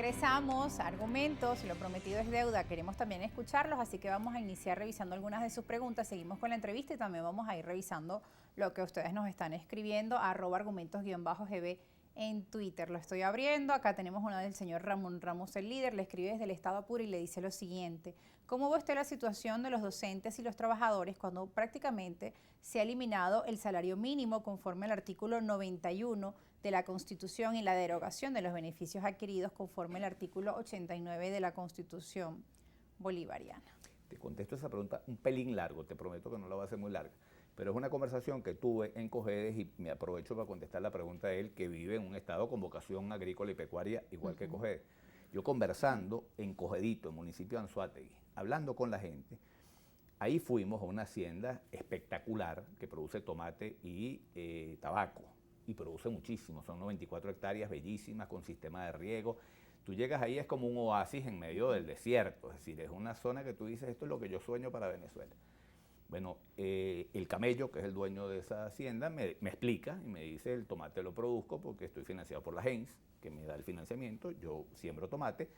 Regresamos, argumentos, lo prometido es deuda, queremos también escucharlos, así que vamos a iniciar revisando algunas de sus preguntas, seguimos con la entrevista y también vamos a ir revisando lo que ustedes nos están escribiendo, @argumentos_gb en Twitter. Lo estoy abriendo, acá tenemos una del señor Ramón Ramos, el líder, le escribe desde el estado Apure y le dice lo siguiente: ¿cómo ve usted la situación de los docentes y los trabajadores cuando prácticamente se ha eliminado el salario mínimo conforme al artículo 91 de la Constitución y la derogación de los beneficios adquiridos conforme al artículo 89 de la Constitución bolivariana? Te contesto esa pregunta un pelín largo, te prometo que no la voy a hacer muy larga, pero es una conversación que tuve en Cojedes y me aprovecho para contestar la pregunta de él, que vive en un estado con vocación agrícola y pecuaria igual que Cojedes. Yo conversando en Cojedito, en municipio de Anzoátegui, hablando con la gente, ahí fuimos a una hacienda espectacular que produce tomate y tabaco, y produce muchísimo, son 94 hectáreas bellísimas con sistema de riego. Tú llegas ahí, es como un oasis en medio del desierto, es decir, es una zona que tú dices, esto es lo que yo sueño para Venezuela. Bueno, el camello, que es el dueño de esa hacienda, me explica y me dice, el tomate lo produzco porque estoy financiado por la Heinz, que me da el financiamiento, yo siembro tomate,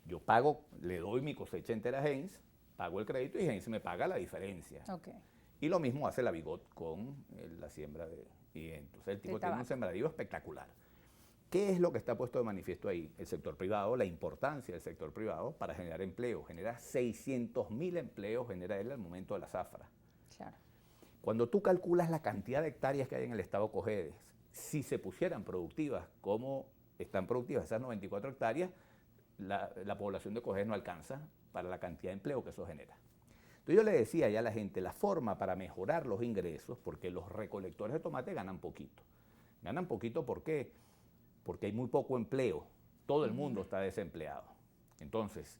yo pago, le doy mi cosecha entera a Heinz, pago el crédito y Heinz me paga la diferencia. Okay. Y lo mismo hace la Bigot con la siembra de... Y entonces el tipo tiene un sembradío espectacular. ¿Qué es lo que está puesto de manifiesto ahí? El sector privado, la importancia del sector privado para generar empleo. Genera 600.000 empleos, genera él al momento de la zafra. Claro. Cuando tú calculas la cantidad de hectáreas que hay en el estado Cojedes, si se pusieran productivas como están productivas esas 94 hectáreas, la población de Cojedes no alcanza para la cantidad de empleo que eso genera. Entonces yo le decía ya a la gente, la forma para mejorar los ingresos, porque los recolectores de tomate ganan poquito. Ganan poquito, ¿por qué? Porque hay muy poco empleo, todo el mundo está desempleado. Entonces,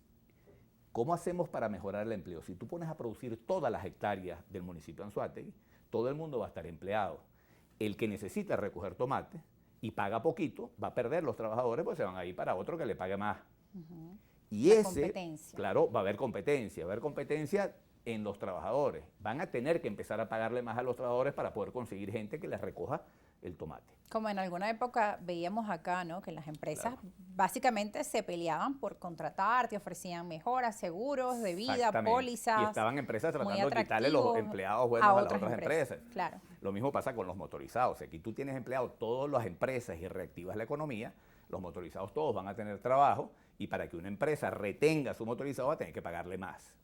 ¿cómo hacemos para mejorar el empleo? Si tú pones a producir todas las hectáreas del municipio de Anzoátegui, todo el mundo va a estar empleado. El que necesita recoger tomate y paga poquito, va a perder los trabajadores, pues se van a ir para otro que le pague más. Y la ese, competencia. claro, va a haber competencia en los trabajadores. Van a tener que empezar a pagarle más a los trabajadores para poder conseguir gente que les recoja el tomate. Como en alguna época veíamos acá, ¿no? Que las empresas básicamente se peleaban por contratar, te ofrecían mejoras, seguros de vida, pólizas. Y estaban empresas tratando de quitarle los empleados buenos a las otras empresas. Claro. Lo mismo pasa con los motorizados. Aquí tú tienes empleados todas las empresas y reactivas la economía, los motorizados todos van a tener trabajo y para que una empresa retenga su motorizado va a tener que pagarle más.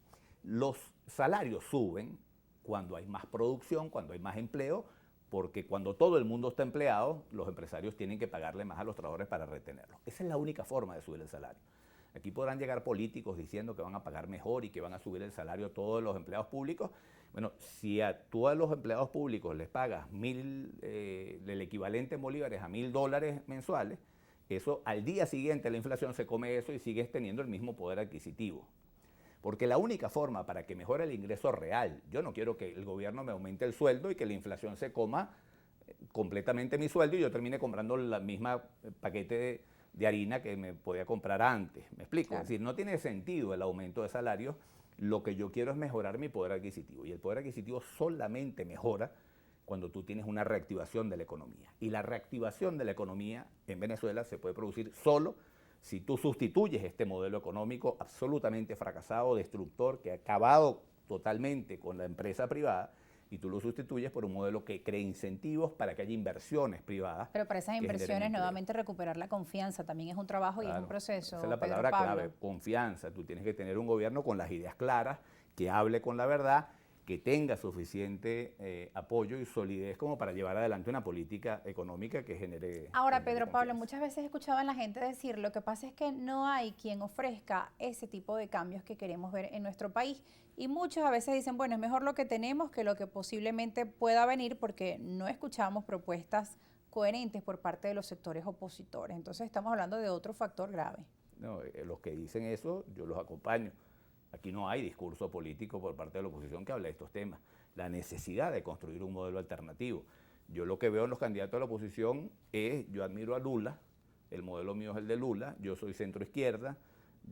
Los salarios suben cuando hay más producción, cuando hay más empleo, porque cuando todo el mundo está empleado, los empresarios tienen que pagarle más a los trabajadores para retenerlos. Esa es la única forma de subir el salario. Aquí podrán llegar políticos diciendo que van a pagar mejor y que van a subir el salario a todos los empleados públicos. Bueno, si a todos los empleados públicos les pagas el equivalente en bolívares a $1.000 mensuales, eso al día siguiente la inflación se come eso y sigues teniendo el mismo poder adquisitivo. Porque la única forma para que mejore el ingreso real, yo no quiero que el gobierno me aumente el sueldo y que la inflación se coma completamente mi sueldo y yo termine comprando la misma paquete de harina que me podía comprar antes. ¿Me explico? Claro. Es decir, no tiene sentido el aumento de salario. Lo que yo quiero es mejorar mi poder adquisitivo. Y el poder adquisitivo solamente mejora cuando tú tienes una reactivación de la economía. Y la reactivación de la economía en Venezuela se puede producir solo si tú sustituyes este modelo económico absolutamente fracasado, destructor, que ha acabado totalmente con la empresa privada, y tú lo sustituyes por un modelo que cree incentivos para que haya inversiones privadas. Pero para esas inversiones nuevamente recuperar la confianza también es un trabajo, claro, y es un proceso. Esa es la palabra clave, confianza. Tú tienes que tener un gobierno con las ideas claras, que hable con la verdad, que tenga suficiente apoyo y solidez como para llevar adelante una política económica que genere... Ahora, Pedro Pablo, muchas veces he escuchado a la gente decir, lo que pasa es que no hay quien ofrezca ese tipo de cambios que queremos ver en nuestro país. Y muchos a veces dicen, bueno, es mejor lo que tenemos que lo que posiblemente pueda venir porque no escuchamos propuestas coherentes por parte de los sectores opositores. Entonces estamos hablando de otro factor grave. No, los que dicen eso, yo los acompaño. Aquí no hay discurso político por parte de la oposición que hable de estos temas. La necesidad de construir un modelo alternativo. Yo lo que veo en los candidatos de la oposición es, yo admiro a Lula, el modelo mío es el de Lula, yo soy centro izquierda,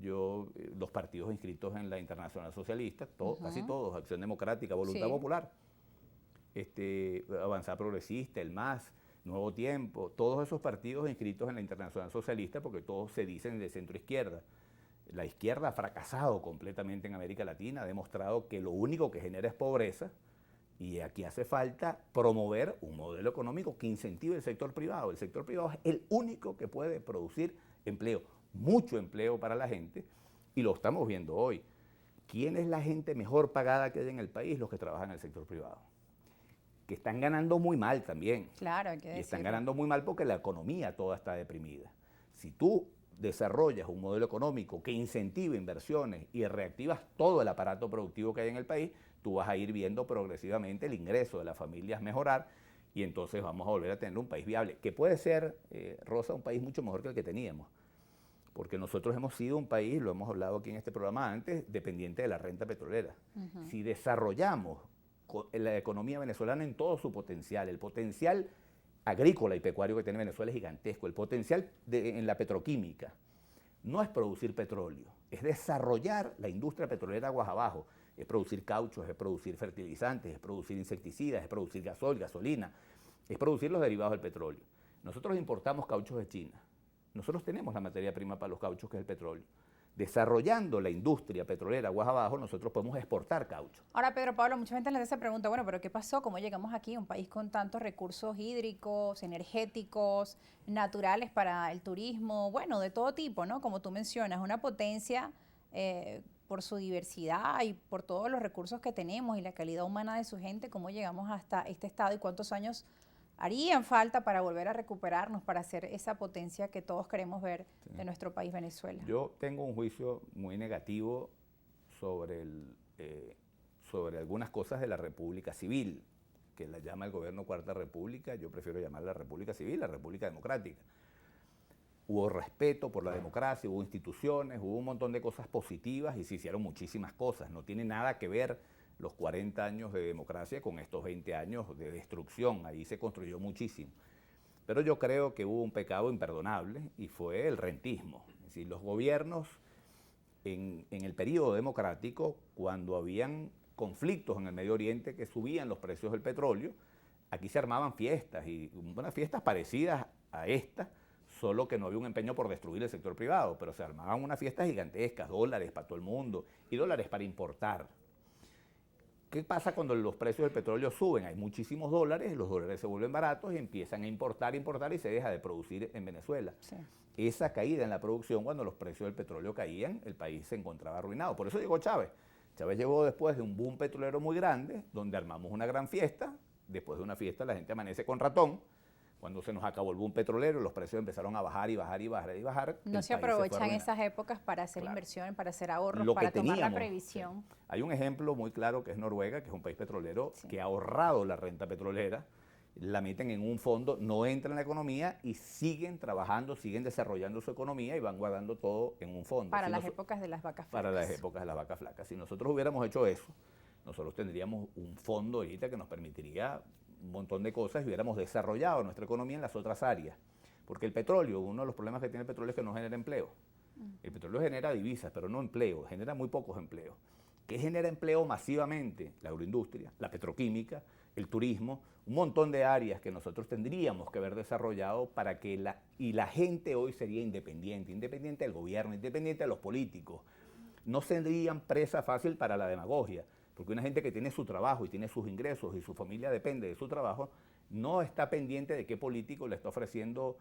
los partidos inscritos en la Internacional Socialista, casi todos, Acción Democrática, Voluntad Popular, Avanzada Progresista, el MAS, Nuevo Tiempo, todos esos partidos inscritos en la Internacional Socialista, porque todos se dicen de centro izquierda. La izquierda ha fracasado completamente en América Latina, ha demostrado que lo único que genera es pobreza, y aquí hace falta promover un modelo económico que incentive el sector privado. El sector privado es el único que puede producir empleo, mucho empleo para la gente, y lo estamos viendo hoy. ¿Quién es la gente mejor pagada que hay en el país? Los que trabajan en el sector privado, que están ganando muy mal también. Claro, hay que decirlo. Y están ganando muy mal porque la economía toda está deprimida. Si tú desarrollas un modelo económico que incentive inversiones y reactivas todo el aparato productivo que hay en el país, tú vas a ir viendo progresivamente el ingreso de las familias mejorar, y entonces vamos a volver a tener un país viable, que puede ser, Rosa, un país mucho mejor que el que teníamos. Porque nosotros hemos sido un país, lo hemos hablado aquí en este programa antes, dependiente de la renta petrolera. Si desarrollamos la economía venezolana en todo su potencial, el potencial agrícola y pecuario que tiene Venezuela es gigantesco, el potencial en la petroquímica no es producir petróleo, es desarrollar la industria petrolera aguas abajo, es producir cauchos, es producir fertilizantes, es producir insecticidas, es producir gasol, gasolina, es producir los derivados del petróleo. Nosotros importamos cauchos de China. Nosotros tenemos la materia prima para los cauchos, que es el petróleo. Desarrollando la industria petrolera aguas abajo, nosotros podemos exportar caucho. Ahora, Pedro Pablo, mucha gente les hace pregunta, bueno, pero ¿qué pasó? ¿Cómo llegamos aquí a un país con tantos recursos hídricos, energéticos, naturales para el turismo? Bueno, de todo tipo, ¿no? Como tú mencionas, una potencia por su diversidad y por todos los recursos que tenemos y la calidad humana de su gente. ¿Cómo llegamos hasta este estado y cuántos años harían falta para volver a recuperarnos, para hacer esa potencia que todos queremos ver de nuestro país, Venezuela? Yo tengo un juicio muy negativo sobre, sobre algunas cosas de la República Civil, que la llama el gobierno Cuarta República. Yo prefiero llamarla República Civil, la República Democrática. Hubo respeto por la democracia, hubo instituciones, hubo un montón de cosas positivas y se hicieron muchísimas cosas. No tiene nada que ver los 40 años de democracia con estos 20 años de destrucción. Ahí se construyó muchísimo. Pero yo creo que hubo un pecado imperdonable y fue el rentismo. Es decir, los gobiernos en el periodo democrático, cuando habían conflictos en el Medio Oriente que subían los precios del petróleo, aquí se armaban fiestas, y unas fiestas parecidas a esta, solo que no había un empeño por destruir el sector privado, pero se armaban unas fiestas gigantescas, dólares para todo el mundo y dólares para importar. ¿Qué pasa cuando los precios del petróleo suben? Hay muchísimos dólares, los dólares se vuelven baratos y empiezan a importar y se deja de producir en Venezuela. Sí. Esa caída en la producción, cuando los precios del petróleo caían, el país se encontraba arruinado. Por eso llegó Chávez. Chávez llegó después de un boom petrolero muy grande, donde armamos una gran fiesta. Después de una fiesta la gente amanece con ratón. Cuando se nos acabó el boom petrolero, los precios empezaron a bajar y bajar y bajar y bajar. No se aprovechan esas épocas para hacer inversiones, para hacer ahorros, para tomar la previsión. Sí. Hay un ejemplo muy claro que es Noruega, que es un país petrolero que ha ahorrado la renta petrolera, la meten en un fondo, no entra en la economía y siguen trabajando, siguen desarrollando su economía y van guardando todo en un fondo. Para las épocas de las vacas flacas. Para las épocas de las vacas flacas. Si nosotros hubiéramos hecho eso, nosotros tendríamos un fondo ahorita que nos permitiría un montón de cosas y hubiéramos desarrollado nuestra economía en las otras áreas. Porque el petróleo, uno de los problemas que tiene el petróleo es que no genera empleo. El petróleo genera divisas, pero no empleo, genera muy pocos empleos. ¿Qué genera empleo masivamente? La agroindustria, la petroquímica, el turismo, un montón de áreas que nosotros tendríamos que haber desarrollado para que la gente hoy sería independiente, independiente del gobierno, independiente de los políticos. No serían presa fácil para la demagogia. Porque una gente que tiene su trabajo y tiene sus ingresos y su familia depende de su trabajo, no está pendiente de qué político le está ofreciendo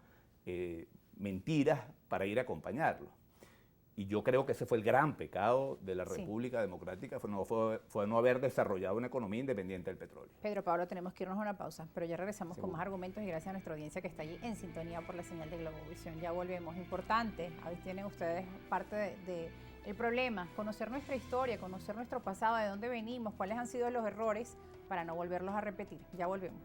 mentiras para ir a acompañarlo. Y yo creo que ese fue el gran pecado de la República Democrática, fue no haber desarrollado una economía independiente del petróleo. Pedro Pablo, tenemos que irnos a una pausa, pero ya regresamos con más argumentos y gracias a nuestra audiencia que está allí en sintonía por la señal de Globovisión. Ya volvemos. Importante, ahí tienen ustedes parte de el problema, conocer nuestra historia, conocer nuestro pasado, de dónde venimos, cuáles han sido los errores para no volverlos a repetir. Ya volvemos.